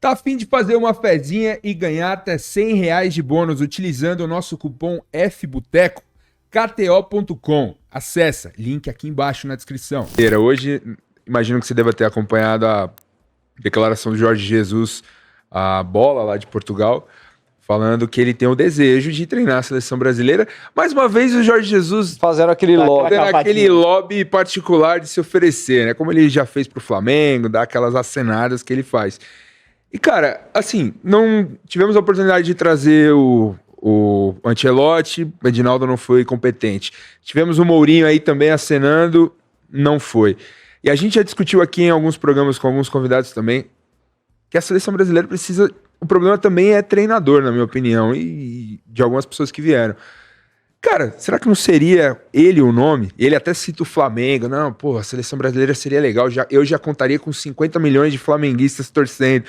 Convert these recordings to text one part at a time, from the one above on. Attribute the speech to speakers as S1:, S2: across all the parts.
S1: Tá a fim de fazer uma fezinha e ganhar até R$100 de bônus utilizando o nosso cupom FBOTECO? KTO.com. Acessa, link aqui embaixo na descrição. Hoje, imagino que você deva ter acompanhado a declaração do Jorge Jesus, a bola lá de Portugal, falando que ele tem o desejo de treinar a seleção brasileira. Mais uma vez, o Jorge Jesus
S2: fazendo aquele
S1: lobby particular de se oferecer, né? Como ele já fez pro Flamengo, dá aquelas acenadas que ele faz. E, cara, assim, não tivemos a oportunidade de trazer o Ancelotti, o Edinaldo não foi competente. Tivemos o Mourinho aí também acenando, não foi. E a gente já discutiu aqui em alguns programas com alguns convidados também, que a seleção brasileira precisa... O problema também é treinador, na minha opinião, e de algumas pessoas que vieram. Cara, será que não seria ele o nome? Ele até cita o Flamengo. Não, pô, a seleção brasileira seria legal. Eu já contaria com 50 milhões de flamenguistas torcendo.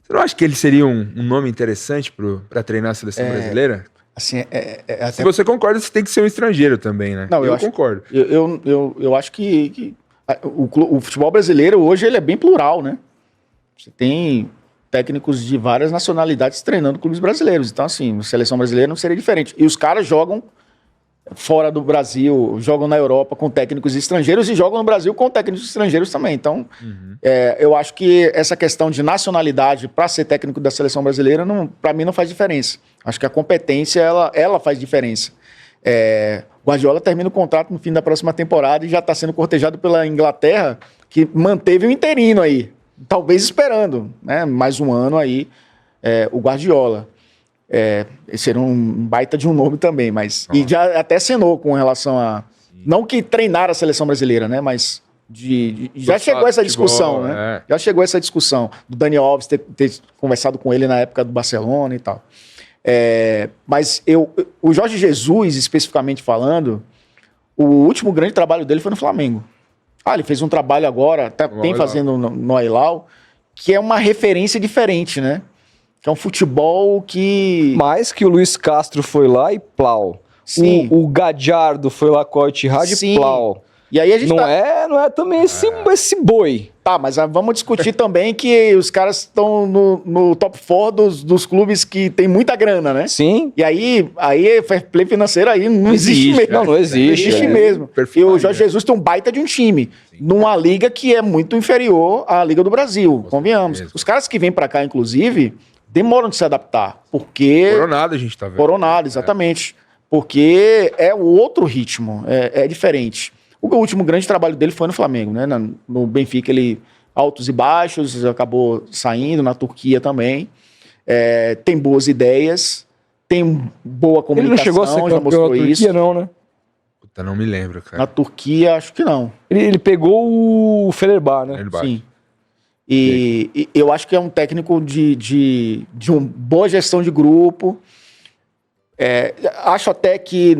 S1: Você não acha que ele seria um nome interessante para treinar a seleção brasileira?
S3: Assim, até...
S1: Se você concorda, você tem que ser um estrangeiro também, né?
S3: Não, eu concordo. Eu acho que o futebol brasileiro hoje ele é bem plural, né? Você tem técnicos de várias nacionalidades treinando clubes brasileiros. Então, assim, a seleção brasileira não seria diferente. E os caras jogam fora do Brasil, jogam na Europa com técnicos estrangeiros e jogam no Brasil com técnicos estrangeiros também. Então, eu acho que essa questão de nacionalidade para ser técnico da seleção brasileira, para mim, não faz diferença. Acho que a competência, ela faz diferença. Guardiola termina o contrato no fim da próxima temporada e já está sendo cortejado pela Inglaterra, que manteve o interino aí. Talvez esperando, né? Mais um ano aí, o Guardiola. Esse era um baita de um nome também, mas... E já até acenou com relação a... Sim. Não que treinar a seleção brasileira, né? Mas já chegou essa discussão, né? Já chegou essa discussão do Dani Alves ter conversado com ele na época do Barcelona e tal. Mas o Jorge Jesus, especificamente falando, o último grande trabalho dele foi no Flamengo. Ele fez um trabalho agora, tem fazendo no Al-Hilal, que é uma referência diferente, né? Que é um futebol que...
S2: Mais que o Luiz Castro foi lá e plau.
S3: Sim.
S2: O Gadiardo foi lá com a Al-Ittihad e plau.
S3: E aí a gente
S2: não é também esse boi.
S3: Tá, mas vamos discutir também que os caras estão no top 4 dos clubes que tem muita grana, né?
S2: Sim.
S3: E aí fair play financeiro aí não existe mesmo.
S2: Não existe.
S3: Existe mesmo. E o Jorge Jesus tem um baita de um time. Sim, numa liga que é muito inferior à Liga do Brasil, convenhamos. Os caras que vêm pra cá, inclusive, demoram de se adaptar, porque...
S1: Coronado a gente tá vendo.
S3: Coronado, exatamente. Porque é o outro ritmo, é diferente. O último grande trabalho dele foi no Flamengo, né? No Benfica, ele altos e baixos, acabou saindo, na Turquia também. Tem boas ideias, tem boa comunicação.
S2: Ele não chegou a ser campeão na Turquia, isso. Não, né?
S1: Puta, não me lembro, cara.
S3: Na Turquia, acho que não.
S2: Ele pegou o Fenerbahçe, né?
S3: Sim. E eu acho que é um técnico de uma boa gestão de grupo. Acho até que,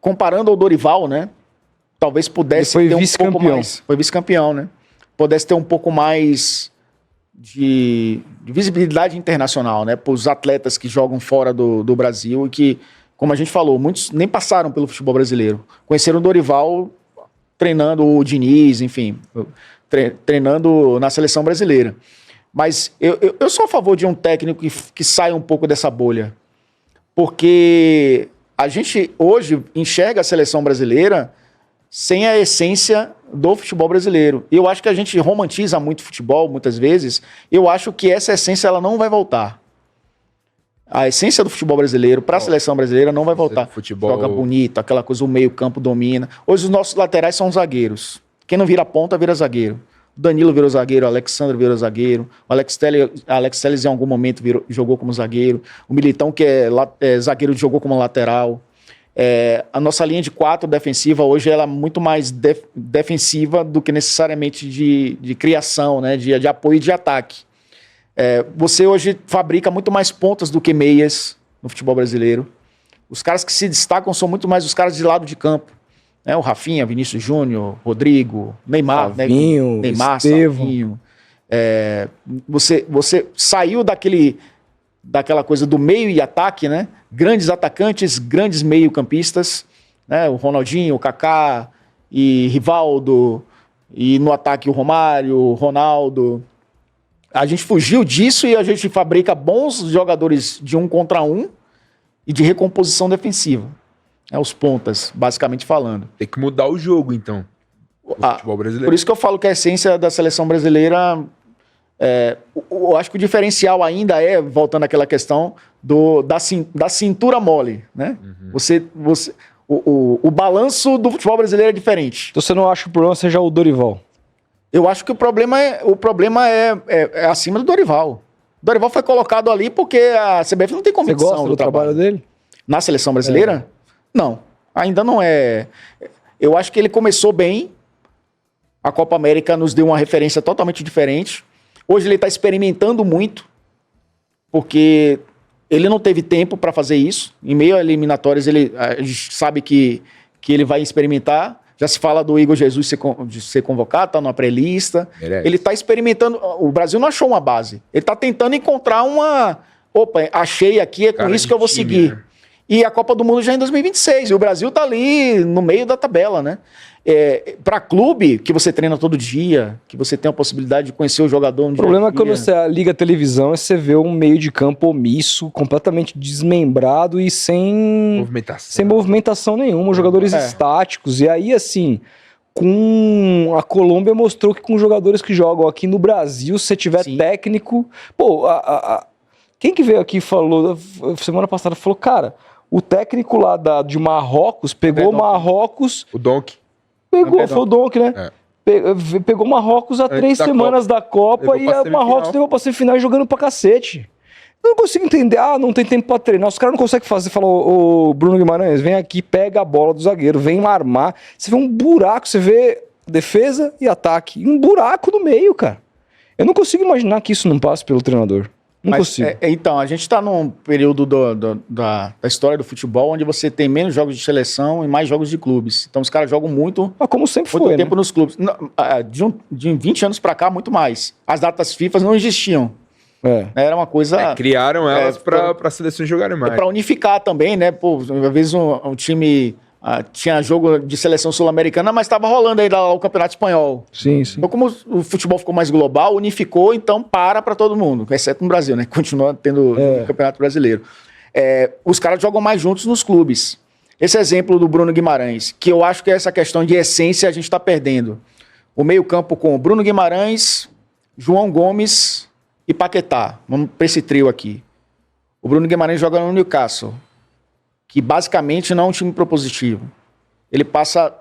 S3: comparando ao Dorival, né? Talvez pudesse ter um pouco mais... Foi vice-campeão, né? Pudesse ter um pouco mais de visibilidade internacional, né? Para os atletas que jogam fora do Brasil e que, como a gente falou, muitos nem passaram pelo futebol brasileiro. Conheceram o Dorival treinando o Diniz, enfim, treinando na seleção brasileira. Mas eu sou a favor de um técnico que saia um pouco dessa bolha. Porque a gente hoje enxerga a seleção brasileira sem a essência do futebol brasileiro. E eu acho que a gente romantiza muito futebol, muitas vezes. Eu acho que essa essência ela não vai voltar. A essência do futebol brasileiro para a seleção brasileira não vai voltar.
S1: Futebol...
S3: Joga bonito, aquela coisa, o meio-campo domina. Hoje os nossos laterais são zagueiros. Quem não vira ponta, vira zagueiro. O Danilo virou zagueiro, o Alexandre virou zagueiro. O Alex Telles em algum momento jogou como zagueiro. O Militão, que é zagueiro, jogou como lateral. A nossa linha de 4 defensiva hoje ela é muito mais defensiva do que necessariamente de criação, né? de apoio e de ataque. Você hoje fabrica muito mais pontas do que meias no futebol brasileiro. Os caras que se destacam são muito mais os caras de lado de campo. O Rafinha, Vinícius Júnior, Rodrigo, Neymar,
S2: Savinho,
S3: Neymar,
S2: Estevão.
S3: Savinho. Você saiu daquela coisa do meio e ataque, né? Grandes atacantes, grandes meio-campistas, né? O Ronaldinho, o Kaká e Rivaldo, e no ataque o Romário, o Ronaldo. A gente fugiu disso e a gente fabrica bons jogadores de 1 contra 1 e de recomposição defensiva. Os pontas, basicamente falando.
S1: Tem que mudar o jogo, então. O futebol brasileiro.
S3: Por isso que eu falo que a essência da seleção brasileira... eu acho que o diferencial ainda voltando àquela questão da cintura mole, né? O balanço do futebol brasileiro é diferente.
S2: Então você não acha que o problema seja o Dorival?
S3: Eu acho que o problema é acima do Dorival. O Dorival foi colocado ali porque a CBF não tem convicção.
S2: Você gosta do trabalho dele?
S3: Na seleção brasileira? Não, ainda não é. Eu acho que ele começou bem. A Copa América nos deu uma referência totalmente diferente. Hoje ele está experimentando muito, porque ele não teve tempo para fazer isso. Em meio a eliminatórias, a gente sabe que ele vai experimentar. Já se fala do Igor Jesus de ser convocado, está numa pré-lista. Ele está experimentando. O Brasil não achou uma base. Ele está tentando encontrar uma... Opa, achei aqui, com isso que eu vou seguir. Né? E a Copa do Mundo já é em 2026. E o Brasil está ali no meio da tabela, né? Para clube, que você treina todo dia, que você tem a possibilidade de conhecer o jogador...
S2: O problema é que quando você liga a televisão, você vê um meio de campo omisso, completamente desmembrado e sem movimentação nenhuma, jogadores estáticos. E aí, assim, com a Colômbia mostrou que com jogadores que jogam aqui no Brasil, se você tiver técnico... Pô, quem que veio aqui e falou, semana passada, falou, cara, o técnico lá de Marrocos pegou Marrocos...
S1: O Donk.
S2: Foi o Donk, né? Pegou Marrocos há 3 semanas da Copa e a Marrocos levou pra semifinal jogando pra cacete. Eu não consigo entender, não tem tempo pra treinar. Os caras não conseguem fazer. Falou, o Bruno Guimarães, vem aqui, pega a bola do zagueiro, vem armar. Você vê um buraco, você vê defesa e ataque. E um buraco no meio, cara. Eu não consigo imaginar que isso não passe pelo treinador. Não consigo.
S3: Então, a gente está num período da história do futebol onde você tem menos jogos de seleção e mais jogos de clubes. Então, os caras jogam muito...
S2: como sempre
S3: muito
S2: foi,
S3: tempo nos clubes. De 20 anos para cá, muito mais. As datas FIFA não existiam. Era uma coisa...
S1: criaram elas para as seleções jogarem mais.
S3: Para unificar também, né? Pô, às vezes um time... tinha jogo de seleção sul-americana, mas estava rolando aí lá o Campeonato Espanhol.
S2: Sim.
S3: Então, como o futebol ficou mais global, unificou, então para todo mundo, exceto no Brasil, né? Continua tendo o Campeonato Brasileiro. Os caras jogam mais juntos nos clubes. Esse exemplo do Bruno Guimarães, que eu acho que essa questão de essência a gente está perdendo. O meio-campo com Bruno Guimarães, João Gomes e Paquetá. Vamos para esse trio aqui. O Bruno Guimarães joga no Newcastle, que basicamente não é um time propositivo. Ele passa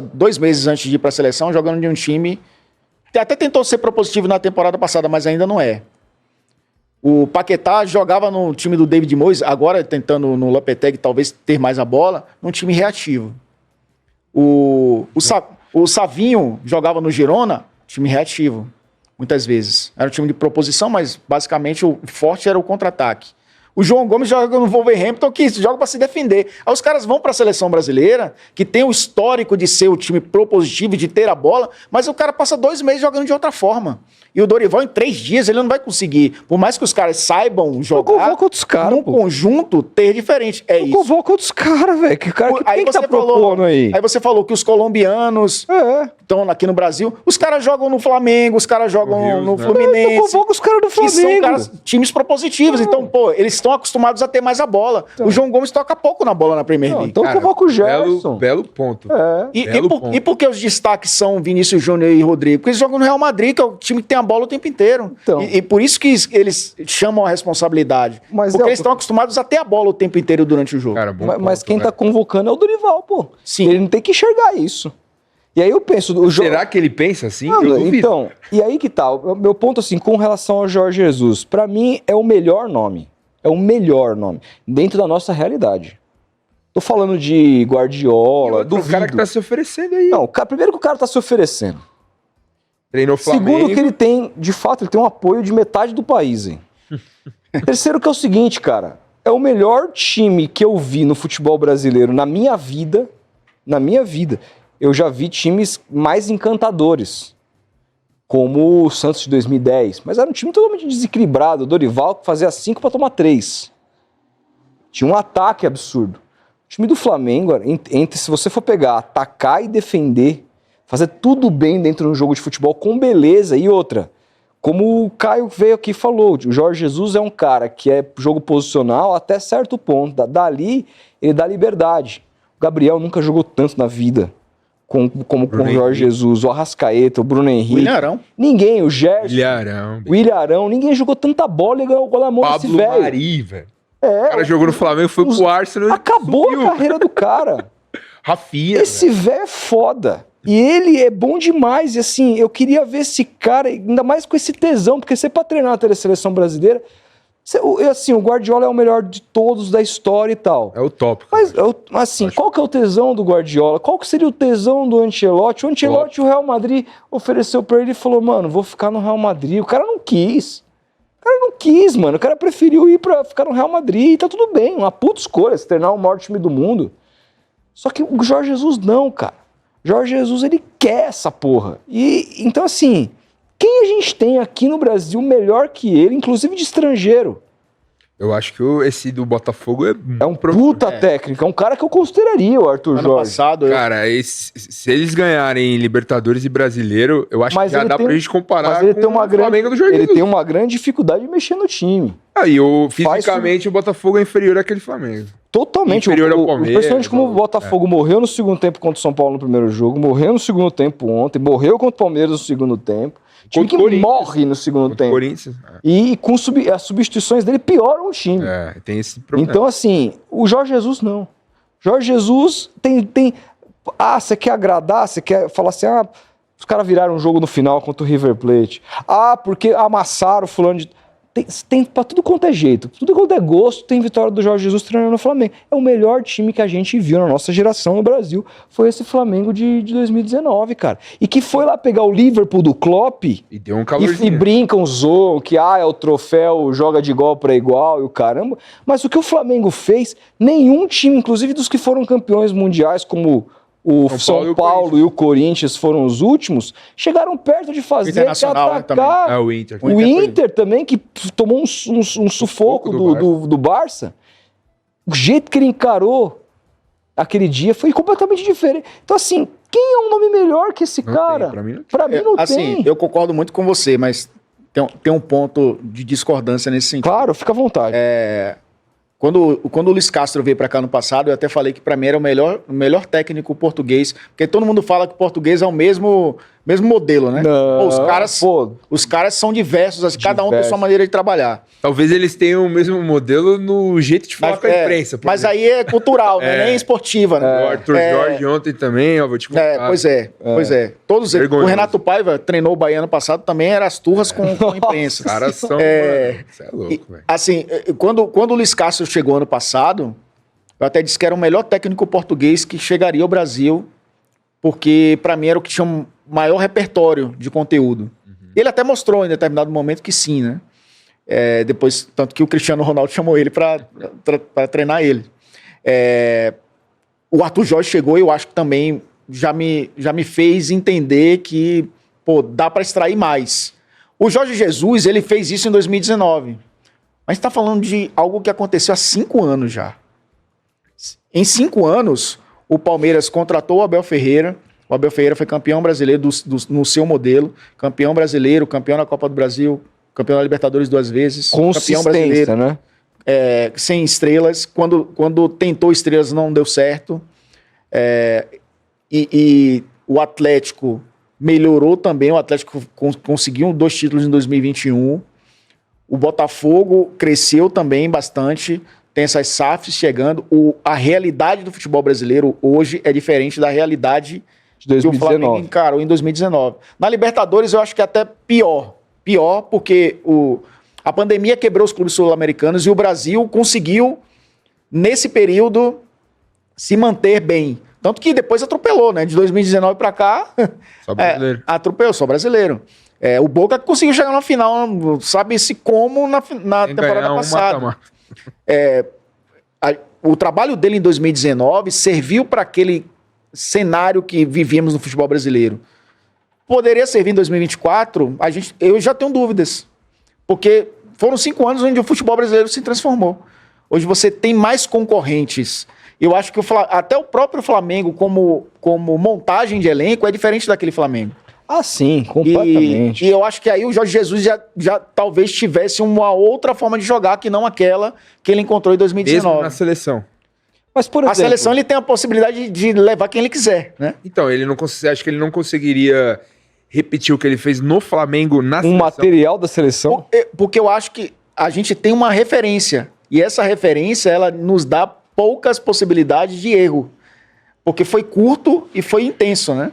S3: 2 meses antes de ir para a seleção jogando de um time que até tentou ser propositivo na temporada passada, mas ainda não é. O Paquetá jogava no time do David Moyes, agora tentando no Lopetegui talvez ter mais a bola, num time reativo. O Savinho jogava no Girona, time reativo, muitas vezes. Era um time de proposição, mas basicamente o forte era o contra-ataque. O João Gomes joga no Wolverhampton, que joga para se defender. Aí os caras vão para a seleção brasileira, que tem o histórico de ser o time propositivo, de ter a bola, mas o cara passa 2 meses jogando de outra forma. E o Dorival, em 3 dias, ele não vai conseguir. Por mais que os caras saibam jogar,
S2: num
S3: conjunto, ter diferente. É isso.
S2: Convoca outros caras, velho. Quem que tá propondo aí?
S3: Aí você falou que os colombianos estão aqui no Brasil. Os caras jogam no Flamengo, os caras jogam no Fluminense.
S2: Convoca os caras do Flamengo.
S3: São times propositivos. Então, pô, eles estão acostumados a ter mais a bola. O João Gomes toca pouco na bola na Premier League.
S2: Então convoca o Gerson.
S1: Belo ponto.
S3: E por que os destaques são Vinícius Júnior e Rodrigo? Porque eles jogam no Real Madrid, que é o time que tem a bola o tempo inteiro. Então. E por isso que eles chamam a responsabilidade. Porque eles estão acostumados a ter a bola o tempo inteiro durante o jogo.
S2: Cara, mas quem tá convocando é o Dorival, pô. Sim. Ele não tem que enxergar isso. E aí eu penso...
S1: Será que ele pensa assim?
S2: Então, e aí que tá. O meu ponto, assim, com relação ao Jorge Jesus, pra mim é o melhor nome. É o melhor nome. Dentro da nossa realidade. Tô falando de Guardiola, do
S1: cara que tá se oferecendo aí.
S2: Não, primeiro que o cara tá se oferecendo.
S1: Treinou Flamengo.
S2: Segundo que ele tem, de fato, ele tem um apoio de metade do país, hein? Terceiro que é o seguinte, cara. É o melhor time que eu vi no futebol brasileiro na minha vida. Na minha vida. Eu já vi times mais encantadores. Como o Santos de 2010. Mas era um time totalmente desequilibrado. O Dorival fazia 5 para tomar 3. Tinha um ataque absurdo. O time do Flamengo, se você for pegar, atacar e defender, fazer tudo bem dentro de um jogo de futebol com beleza e outra, como o Caio veio aqui e falou, o Jorge Jesus é um cara que é jogo posicional até certo ponto. Dali, ele dá liberdade. O Gabriel nunca jogou tanto na vida como com o Jorge Jesus, o Arrascaeta, o Bruno Henrique.
S3: William Arão.
S2: Ninguém, o Gerson, William Arão, ninguém jogou tanta bola e ganhou o gol na mão desse velho.
S1: Pablo Mari, velho.
S2: O
S1: cara jogou no Flamengo, foi pro Arsenal.
S2: Acabou a carreira do cara.
S1: Rafinha.
S2: Esse velho é foda. E ele é bom demais. E assim, eu queria ver esse cara, ainda mais com esse tesão, porque você pra treinar a seleção brasileira, assim, o Guardiola é o melhor de todos da história e tal.
S1: É o top.
S2: Mas, assim, qual que é o tesão do Guardiola? Qual que seria o tesão do Ancelotti? O Ancelotti, o Real Madrid ofereceu pra ele e falou, mano, vou ficar no Real Madrid. O cara não quis. Mano. O cara preferiu ir pra ficar no Real Madrid e tá tudo bem. Uma puta escolha, se treinar o maior time do mundo. Só que o Jorge Jesus não, cara. Jorge Jesus, ele quer essa porra. E, então, assim, quem a gente tem aqui no Brasil melhor que ele, inclusive de estrangeiro?
S1: Eu acho que esse do Botafogo
S2: é um puta técnico. É um cara que eu consideraria o Arthur Jorge.
S3: Passado,
S1: cara, se eles ganharem Libertadores e Brasileiro, eu acho que já dá pra gente comparar com o Flamengo do Jorge Jesus.
S2: Ele tem uma grande dificuldade de mexer no time.
S1: Aí, fisicamente, o Botafogo é inferior àquele Flamengo.
S2: Totalmente.
S1: Inferior ao Palmeiras.
S2: Impressionante como o Botafogo morreu no segundo tempo contra o São Paulo no primeiro jogo, morreu no segundo tempo ontem, morreu contra o Palmeiras no segundo tempo. Time que morre no segundo tempo.
S1: Corinthians.
S2: E com as substituições dele pioram o time.
S1: Tem esse problema.
S2: Então, assim, o Jorge Jesus não. Jorge Jesus tem... você quer agradar? Você quer falar assim, os caras viraram um jogo no final contra o River Plate. Porque amassaram o fulano de... Tem pra tudo quanto é jeito, tudo quanto é gosto, tem vitória do Jorge Jesus treinando no Flamengo. É o melhor time que a gente viu na nossa geração no Brasil. Foi esse Flamengo de 2019, cara. E que foi lá pegar o Liverpool do Klopp
S1: e deu um calorzinho.
S2: E brincam, zoam, que é o troféu, joga de igual para igual e o caramba. Mas o que o Flamengo fez, nenhum time, inclusive dos que foram campeões mundiais, como o São Paulo e o Corinthians foram os últimos, chegaram perto de fazer que atacar.
S1: O Inter.
S2: O Inter também, que tomou um sufoco do Barça. O jeito que ele encarou aquele dia foi completamente diferente. Então, assim, quem é um nome melhor que esse cara?
S1: Pra mim
S2: não
S3: assim,
S2: tem.
S3: Eu concordo muito com você, mas tem um ponto de discordância nesse sentido.
S2: Claro, fica à vontade.
S3: Quando o Luiz Castro veio para cá no passado, eu até falei que para mim era o melhor técnico português, porque todo mundo fala que o português é o mesmo modelo, né?
S2: Não,
S3: os caras são diversos, assim, cada um tem sua maneira de trabalhar.
S1: Talvez eles tenham o mesmo modelo no jeito de falar com a imprensa.
S3: Mas aí é cultural, né? Nem esportiva, né?
S1: O Arthur Jorge ontem também, vou te contar.
S3: Pois é. Todos eles. O Renato Paiva treinou o Bahia ano passado, também era as turras com a imprensa.
S1: Os caras são... Você é louco, velho.
S3: Assim, quando o Luiz Castro chegou ano passado, eu até disse que era o melhor técnico português que chegaria ao Brasil, porque para mim era o que tinha um maior repertório de conteúdo. Ele até mostrou em determinado momento que sim, né? Depois, tanto que o Cristiano Ronaldo chamou ele para treinar ele. O Arthur Jorge chegou e eu acho que também já me fez entender que dá para extrair mais. O Jorge Jesus, ele fez isso em 2019. Mas está falando de algo que aconteceu há 5 anos já. Em 5 anos, o Palmeiras contratou o Abel Ferreira. O Abel Ferreira foi campeão brasileiro no seu modelo. Campeão brasileiro, campeão da Copa do Brasil, campeão da Libertadores 2 vezes. Campeão brasileiro,
S2: né?
S3: Sem estrelas. Quando tentou estrelas, não deu certo. E o Atlético melhorou também. O Atlético conseguiu 2 títulos em 2021. O Botafogo cresceu também bastante. Tem essas SAFs chegando. A realidade do futebol brasileiro hoje é diferente da realidade
S2: de 2019.
S3: que o Flamengo encarou em 2019. Na Libertadores eu acho que é até pior. Pior porque a pandemia quebrou os clubes sul-americanos e o Brasil conseguiu, nesse período, se manter bem. Tanto que depois atropelou, né? De 2019 para cá,
S1: só brasileiro.
S3: Atropelou, só brasileiro. O Boca conseguiu chegar na final, sabe-se como, na temporada passada. O trabalho dele em 2019 serviu para aquele cenário que vivíamos no futebol brasileiro. Poderia servir em 2024? Eu já tenho dúvidas. Porque foram 5 anos onde o futebol brasileiro se transformou. Hoje você tem mais concorrentes. Eu acho que até o próprio Flamengo, como montagem de elenco, é diferente daquele Flamengo.
S2: Ah, sim, completamente.
S3: E eu acho que aí o Jorge Jesus já talvez tivesse uma outra forma de jogar que não aquela que ele encontrou em 2019.
S1: Mesmo na seleção.
S2: Mas, por
S3: A
S2: exemplo,
S3: seleção ele tem a possibilidade de levar quem ele quiser, né?
S1: Então, acho que ele não conseguiria repetir o que ele fez no Flamengo na
S2: um
S1: seleção.
S2: material da seleção...
S3: Porque eu acho que a gente tem uma referência. E essa referência, ela nos dá poucas possibilidades de erro. Porque foi curto e foi intenso, né?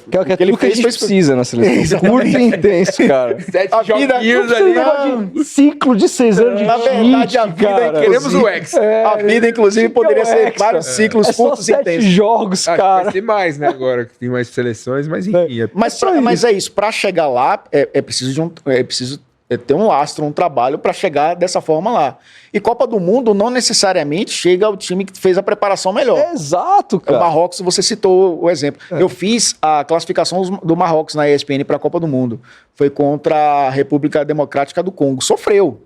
S2: Que é o que tudo que a gente precisa na seleção. Curto e intenso, cara.
S1: 7
S3: A vida-
S1: joguinhos
S2: Não
S1: ali.
S2: precisa de ciclo de 6 anos de
S3: Na verdade,
S2: Tite,
S3: a vida
S2: cara.
S1: Queremos o Hexa.
S3: A vida, inclusive,
S2: Tite é
S3: poderia
S2: o
S3: ser
S2: Hexa.
S3: vários ciclos
S2: É só
S3: curtos e
S2: 7
S3: intensos.
S2: jogos,
S1: Acho que
S2: cara.
S1: vai ser mais, né, agora que tem mais seleções, mas enfim.
S3: Mas é isso, para chegar lá, é preciso ter um lastro, um trabalho para chegar dessa forma lá. E Copa do Mundo não necessariamente chega ao time que fez a preparação melhor.
S2: Exato,
S3: O
S2: cara.
S3: Marrocos, você citou o exemplo. Eu fiz a classificação do Marrocos na ESPN para a Copa do Mundo. Foi contra a República Democrática do Congo. Sofreu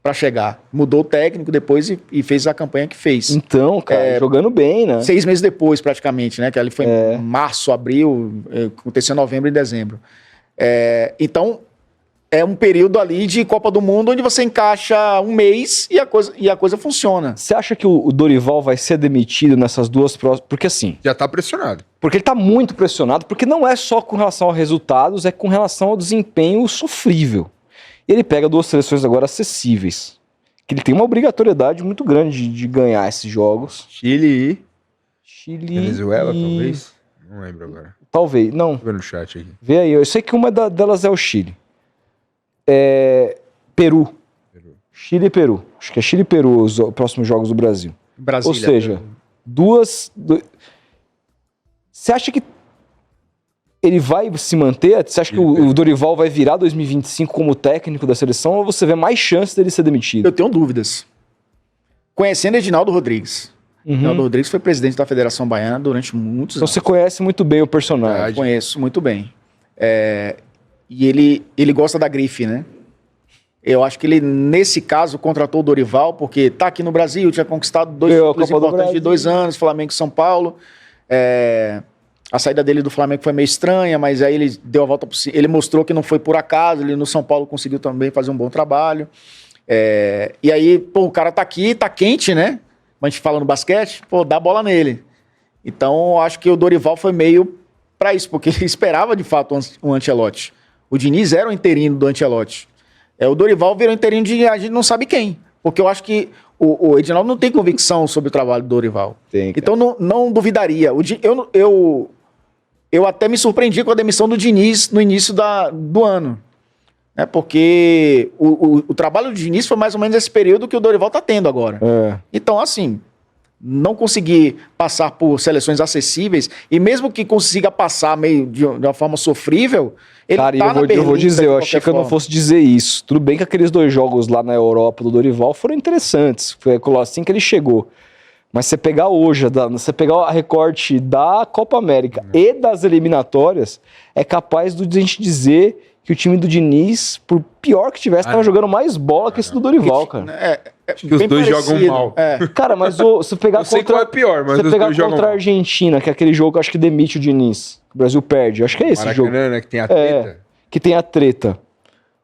S3: para chegar. Mudou o técnico depois e fez a campanha que fez.
S2: Então, cara, jogando bem, né?
S3: 6 meses depois, praticamente, né? Que ali foi em março, abril, aconteceu em novembro e dezembro. Então, é um período ali de Copa do Mundo onde você encaixa um mês e a coisa funciona.
S2: Você acha que o Dorival vai ser demitido nessas duas próximas... Porque assim,
S1: Já tá pressionado.
S2: porque ele tá muito pressionado, porque não é só com relação aos resultados, é com relação ao desempenho sofrível. Ele pega 2 seleções agora acessíveis, que ele tem uma obrigatoriedade muito grande de ganhar esses jogos.
S1: Chile
S2: Chile
S1: e Venezuela,
S2: e...
S1: talvez. Não lembro agora.
S2: Talvez, não.
S1: Tô vendo no chat aqui.
S2: Vê aí, eu sei que uma delas é o Chile. Peru. Chile e Peru. Acho que é Chile e Peru os próximos jogos do Brasil.
S3: Brasília.
S2: Ou seja, Você acha que ele vai se manter? Você acha que o Dorival vai virar 2025 como técnico da seleção ou você vê mais chance dele ser demitido?
S3: Eu tenho dúvidas. Conhecendo Edinaldo Rodrigues. Edinaldo Rodrigues foi presidente da Federação Baiana durante muitos
S2: Então
S3: anos.
S2: você conhece muito bem o personagem.
S3: Eu conheço muito bem. E ele gosta da grife, né? Eu acho que ele, nesse caso, contratou o Dorival, porque tá aqui no Brasil, tinha conquistado 2
S2: Ganhou a
S3: títulos
S2: Copa do
S3: importantes de
S2: Brasil.
S3: 2 anos, Flamengo e São Paulo. A saída dele do Flamengo foi meio estranha, mas aí ele deu a volta por cima. Ele mostrou que não foi por acaso, ele no São Paulo conseguiu também fazer um bom trabalho. E aí, pô, o cara tá aqui, tá quente, né? A gente fala no basquete, pô, dá a bola nele. Então, eu acho que o Dorival foi meio pra isso, porque ele esperava, de fato, um Ancelotti. O Diniz era o interino do Ancelotti. O Dorival virou interino de a gente não sabe quem. Porque eu acho que o Edinaldo não tem convicção sobre o trabalho do Dorival.
S2: Tem, cara.
S3: Então não duvidaria. Eu até me surpreendi com a demissão do Diniz no início do ano. Né? Porque o trabalho do Diniz foi mais ou menos esse período que o Dorival está tendo agora. Então, assim, não conseguir passar por seleções acessíveis, e mesmo que consiga passar meio de uma forma sofrível, ele
S2: Cara,
S3: tá
S2: eu vou dizer, eu
S3: de
S2: achei
S3: qualquer
S2: que eu não
S3: forma.
S2: fosse dizer isso. Tudo bem que aqueles 2 jogos lá na Europa do Dorival foram interessantes. Foi assim que ele chegou. Mas você pegar hoje, você pegar a recorte da Copa América e das eliminatórias, é capaz de a gente dizer que o time do Diniz, por pior que tivesse, estava jogando mais bola que esse do Dorival, cara.
S1: Acho que os
S3: Bem
S1: dois
S3: parecido.
S1: jogam mal.
S2: Cara, mas se pegar
S1: Eu sei qual é pior, mas
S2: se
S1: os
S2: pegar
S1: dois jogam
S2: contra a
S1: mal.
S2: Argentina, que é aquele jogo que eu acho que demite o Diniz, o Brasil perde. Acho que é esse jogo.
S1: Maracanã, né, que tem a treta.
S2: Que tem a treta.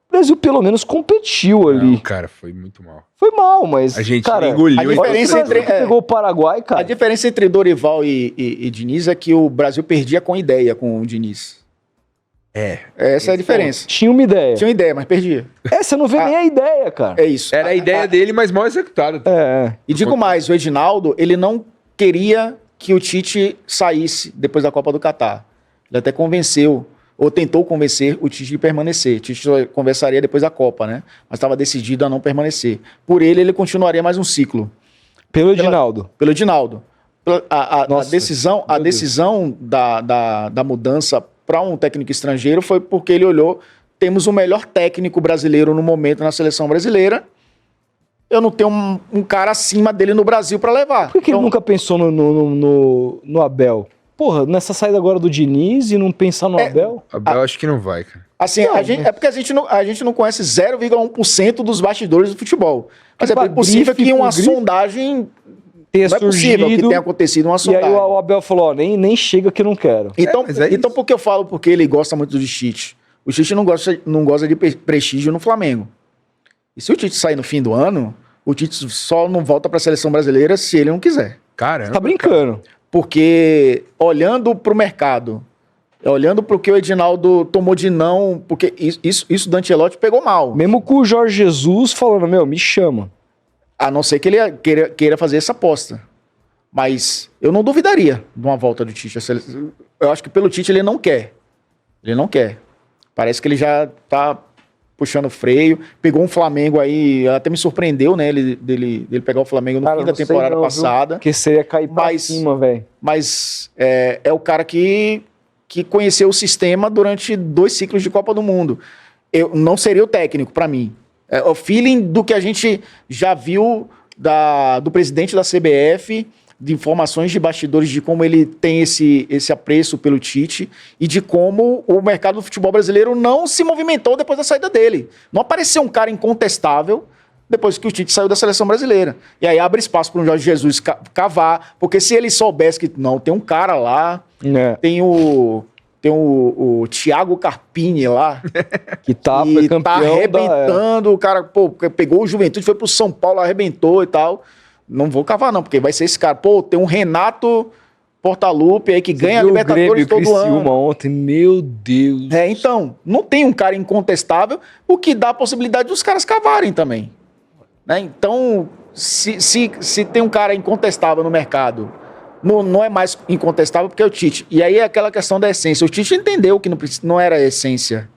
S2: O Brasil pelo menos competiu ali.
S1: Não, cara, foi muito mal.
S2: Foi mal, mas.
S1: A gente
S2: cara,
S1: engoliu.
S3: a diferença
S2: olha o Brasil
S3: entre-
S2: que pegou o Paraguai, cara.
S3: A diferença entre Dorival e Diniz é que o Brasil perdia com ideia com o Diniz. Essa é a diferença.
S2: Tinha uma ideia.
S3: Tinha uma ideia, mas perdia.
S2: Você não vê nem a ideia, cara.
S3: É isso.
S1: Era a ideia dele, mas mal executada.
S3: E digo mais, o Edinaldo, ele não queria que o Tite saísse depois da Copa do Catar. Ele até convenceu, ou tentou convencer o Tite de permanecer. O Tite só conversaria depois da Copa, né? Mas estava decidido a não permanecer. Por ele continuaria mais um ciclo.
S2: Pelo Edinaldo.
S3: Pelo Edinaldo. A
S2: Nossa,
S3: decisão
S2: meu Deus.
S3: da mudança para um técnico estrangeiro foi porque ele olhou, temos o melhor técnico brasileiro no momento na seleção brasileira, eu não tenho um cara acima dele no Brasil para levar.
S2: Por que ele nunca pensou no Abel? Porra, nessa saída agora do Diniz e não pensar no Abel?
S1: Eu acho que não vai, cara.
S3: Assim, é porque a gente não conhece 0,1% dos bastidores do futebol. Mas
S2: Tipo,
S3: é bem possível
S2: grife
S3: que uma
S2: por grife.
S3: sondagem
S2: tenha
S3: não é possível que
S2: surgido,
S3: tenha acontecido uma
S2: e
S3: sondagem.
S2: aí o Abel falou, ó, nem chega que eu não quero.
S3: Então,
S1: mas é
S3: então
S1: isso.
S3: por que eu falo? Porque ele gosta muito do Tite. O Tite não gosta de prestígio no Flamengo. E se o Tite sair no fim do ano, o Tite só não volta para a seleção brasileira se ele não quiser.
S1: Caramba.
S2: Tá brincando.
S3: Porque olhando para o mercado, olhando para o que o Edinaldo tomou de não, porque isso do Ancelotti pegou mal.
S2: Mesmo com o Jorge Jesus falando, meu, me chama.
S3: A não ser que ele queira fazer essa aposta. Mas eu não duvidaria de uma volta do Tite. Eu acho que pelo Tite ele não quer. Ele não quer. Parece que ele já tá puxando o freio. Pegou um Flamengo aí, até me surpreendeu, né? Dele pegar o Flamengo no
S2: Cara,
S3: fim da
S2: não sei
S3: temporada
S2: não, viu?
S3: passada.
S2: Porque seria cair pra
S3: Mas-
S2: cima, velho.
S3: Mas é o cara que conheceu o sistema durante 2 ciclos de Copa do Mundo. Eu não seria o técnico, para mim. É o feeling do que a gente já viu do presidente da CBF, de informações de bastidores de como ele tem esse apreço pelo Tite e de como o mercado do futebol brasileiro não se movimentou depois da saída dele. Não apareceu um cara incontestável depois que o Tite saiu da seleção brasileira. E aí abre espaço para o Jorge Jesus cavar, porque se ele soubesse que não, tem um cara lá,
S2: É,
S3: tem o Thiago Carpini lá,
S2: que foi
S3: e
S2: campeão
S3: tá arrebentando, o cara, pô, pegou o Juventude, foi pro São Paulo, arrebentou e tal. Não vou cavar não, porque vai ser esse cara. Pô, tem um Renato Portaluppi aí que ganha a Libertadores todo ano.
S2: ontem, meu Deus.
S3: Então, não tem um cara incontestável, o que dá a possibilidade dos caras cavarem também. Né? Então, se tem um cara incontestável no mercado, não é mais incontestável porque é o Tite. E aí é aquela questão da essência. O Tite entendeu que não era a essência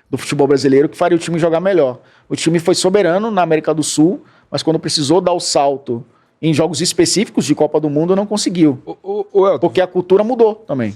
S3: do futebol brasileiro que faria o time jogar melhor. O time foi soberano na América do Sul, mas quando precisou dar o salto em jogos específicos de Copa do Mundo, não conseguiu.
S1: Ô, Elton,
S3: Porque a cultura mudou também.